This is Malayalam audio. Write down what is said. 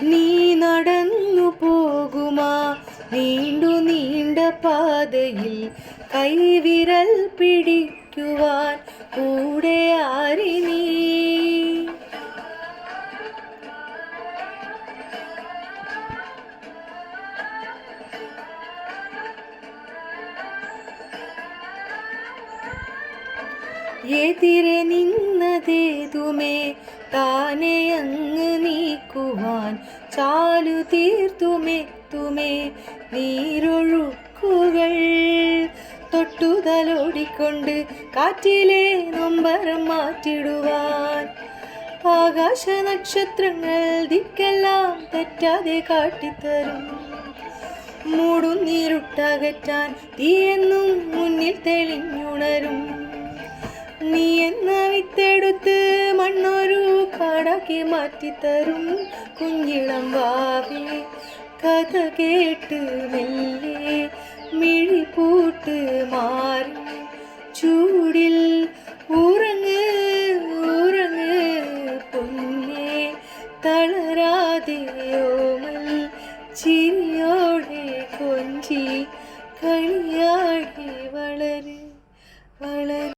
നീ നടന്നു പോകുമാ നീണ്ട പാതയിൽ കൈവിരൽ പിടിക്കുവാൻ കൂടെ ആരിനീ. എതിരെ നിന്നതേതുമേ താനെ അങ്ങ് നീക്കുവാൻ ചാലു തീർത്തുമെത്തുമേ നീരൊഴുക്കുകൾ. തൊട്ടുതലോടിക്കൊണ്ട് കാറ്റിലെ നൊമ്പരം മാറ്റിടുവാൻ ആകാശ നക്ഷത്രങ്ങൾ ദിക്കെല്ലാം തെറ്റാതെ കാട്ടിത്തരും. മൂടുന്നീരുട്ടകറ്റാൻ തീയെന്നും മുന്നിൽ തെളിഞ്ഞുണരും. നീ എന്ന വിത്തെടുത്ത് മണ്ണൊരു കാടാക്കി മാറ്റിത്തരും. കുഞ്ഞിളം വാവേ കഥ കേട്ട് മെല്ലെ മിഴിപൂട്ട് മാറി ചൂടിൽ ഉറങ്ങ് ഉറങ്ങ് പൊന്നേ തളരാതെ ഓമൽ ചിരിയോടെ കൊഞ്ചി കളിയാടി വളര് വളര്.